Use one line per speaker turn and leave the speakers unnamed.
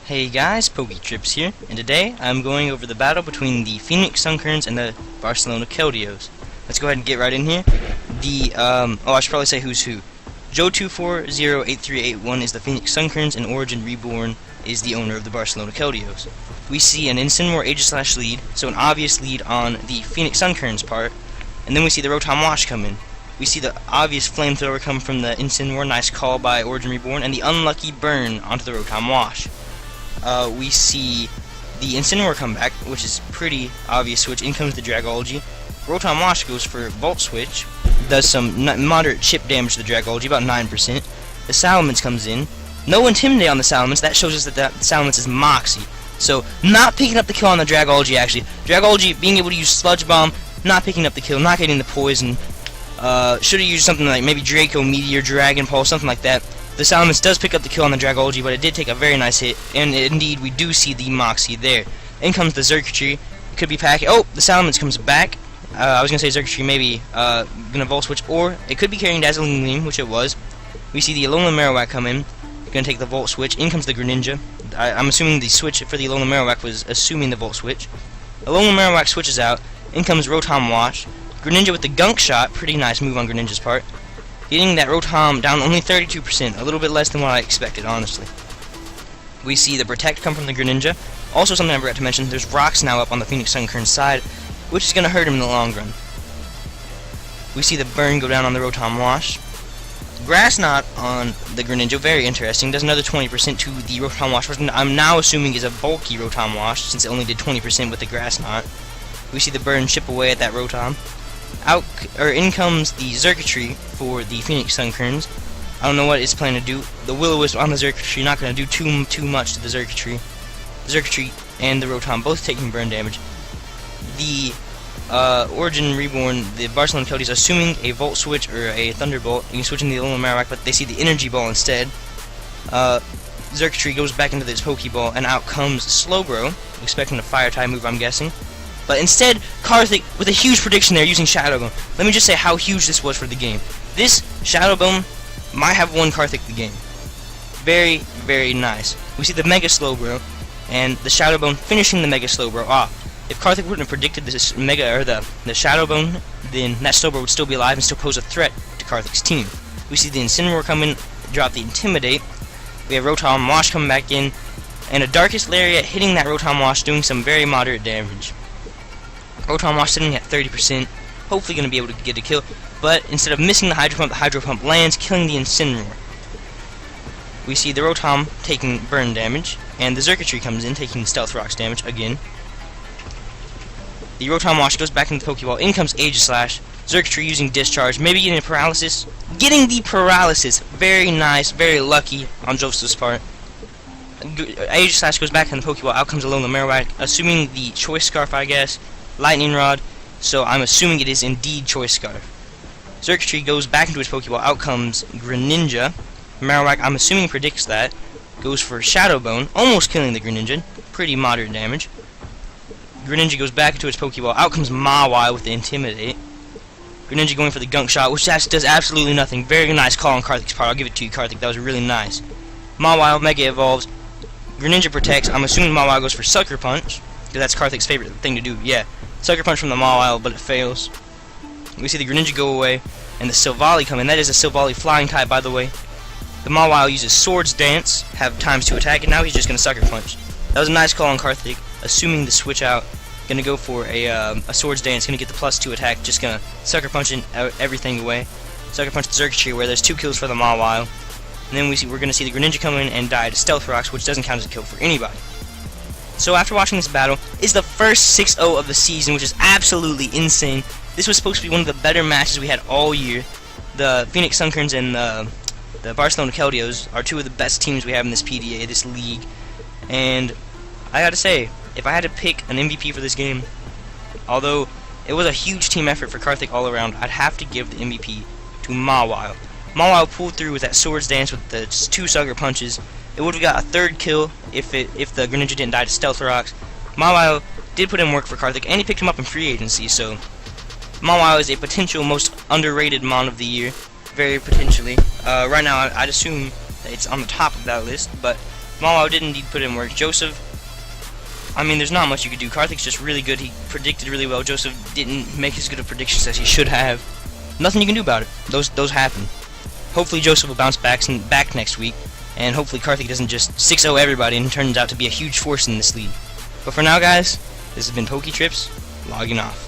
Hey guys, PokeTrips here, and today I'm going over the battle between the Phoenix Sunkerns and the Barcelona Keldeos. Let's go ahead and get right in here. I should probably say who's who. Joe2408381 is the Phoenix Sunkerns, and Origin Reborn is the owner of the Barcelona Keldeos. We see an Incineroar Aegis lead, so an obvious lead on the Phoenix Sunkerns part, and then we see the Rotom Wash come in. We see the obvious Flamethrower come from the Incineroar, nice call by Origin Reborn, and the unlucky burn onto the Rotom Wash. We see the Incineroar come back, which is pretty obvious switch. In comes the Dragology. Rotom Wash goes for Volt Switch, does some moderate chip damage to the Dragology, about 9%. The Salamence comes in. No Intimidate on the Salamence, that shows us that the Salamence is Moxie. So, not picking up the kill on the Dragology, actually. Dragology being able to use Sludge Bomb, not picking up the kill, not getting the poison. Should have used something like maybe Draco, Meteor, Dragon Pulse, something like that. The Salamence does pick up the kill on the Dragology, but it did take a very nice hit, and indeed we do see the Moxie there. In comes the Xurkitree. It could be packing. Oh, the Salamence comes back. I was going to say Xurkitree maybe going to Volt Switch, or it could be carrying Dazzling Gleam, which it was. We see the Alolan Marowak come in. Going to take the Volt Switch. In comes the Greninja. I'm assuming the switch for the Alolan Marowak was assuming the Volt Switch. Alolan Marowak switches out. In comes Rotom Wash. Greninja with the Gunk Shot. Pretty nice move on Greninja's part. Getting that Rotom down only 32%, a little bit less than what I expected, honestly. We see the Protect come from the Greninja. Also, something I forgot to mention, there's Rocks now up on the Phoenix Sunkerns side, which is going to hurt him in the long run. We see the Burn go down on the Rotom Wash. Grass Knot on the Greninja, very interesting, does another 20% to the Rotom Wash, which I'm now assuming is a bulky Rotom Wash, since it only did 20% with the Grass Knot. We see the Burn chip away at that Rotom. In comes the Xurkitree for the Phoenix Sunkerns. I don't know what it's planning to do. The Will-O-Wisp on the Xurkitree, not going to do too much to the Xurkitree. The Xurkitree and the Rotom both taking burn damage. The Origin Reborn, the Barcelona Keldeos, assuming a Volt Switch or a Thunderbolt. You can switch in the Alolan Marowak, but they see the Energy Ball instead. Xurkitree goes back into this Pokeball, and out comes Slowbro, expecting a Fire-type move, I'm guessing. But instead, Karthik, with a huge prediction there using Shadow Bone. Let me just say how huge this was for the game. This Shadow Bone might have won Karthik the game. Very, very nice. We see the Mega Slowbro, and the Shadow Bone finishing the Mega Slowbro off. If Karthik wouldn't have predicted this Mega, or the Shadow Bone, then that Slowbro would still be alive and still pose a threat to Karthik's team. We see the Incineroar come in, drop the Intimidate. We have Rotom Wash coming back in, and a Darkest Lariat hitting that Rotom Wash, doing some very moderate damage. Rotom Wash sitting at 30%, hopefully going to be able to get a kill, but instead of missing the Hydro Pump lands, killing the Incineroar. We see the Rotom taking burn damage, and the Xurkitree comes in, taking Stealth Rocks damage again. The Rotom Wash goes back into the Pokeball, in comes Aegislash, Xurkitree using Discharge, maybe getting a Paralysis. Getting the Paralysis! Very nice, very lucky on Joseph's part. Aegislash goes back in the Pokeball, out comes Alolan Marowak, assuming the Choice Scarf, I guess. Lightning Rod, so I'm assuming it is indeed Choice Scarf. Xurkitree goes back into his Pokeball, out comes Greninja. Marowak, I'm assuming, predicts that. Goes for Shadow Bone, almost killing the Greninja, pretty moderate damage. Greninja goes back into his Pokeball, out comes Mawile with the Intimidate. Greninja going for the Gunk Shot, which does absolutely nothing. Very nice call on Karthik's part, I'll give it to you, Karthik, that was really nice. Mawile Mega Evolves, Greninja protects, I'm assuming Mawile goes for Sucker Punch, because that's Karthik's favorite thing to do, yeah. Sucker Punch from the Mawile, but it fails. We see the Greninja go away, and the Silvally come in. That is a Silvally flying type, by the way. The Mawile uses Swords Dance, have times to attack, and now he's just going to Sucker Punch. That was a nice call on Karthik, assuming the switch out. Going to go for a Swords Dance, going to get the +2 attack, just going to Sucker Punch everything away. Sucker Punch the Xurkitree, where there's 2 kills for the Mawile. And then we're going to see the Greninja come in and die to Stealth Rocks, which doesn't count as a kill for anybody. So after watching this battle, it's the first 6-0 of the season, which is absolutely insane. This was supposed to be one of the better matches we had all year. The Phoenix Sunkerns and the Barcelona Keldeos are 2 of the best teams we have in this PDA, this league. And I gotta say, if I had to pick an MVP for this game, although it was a huge team effort for Karthik all around, I'd have to give the MVP to Mawile. Mawile pulled through with that Swords Dance with the 2 Sucker Punches. It would have got a 3rd kill if the Greninja didn't die to Stealth Rocks. Mawile did put in work for Karthik, and he picked him up in free agency, so Mawile is a potential most underrated Mon of the year, very potentially. Right now, I'd assume that it's on the top of that list, but Malau did indeed put in work. Joseph, I mean, there's not much you could do. Karthik's just really good. He predicted really well. Joseph didn't make as good of predictions as he should have. Nothing you can do about it. Those happen. Hopefully Joseph will bounce back next week, and hopefully Karthik doesn't just 6-0 everybody and turns out to be a huge force in this league. But for now, guys, this has been PokeTrips, logging off.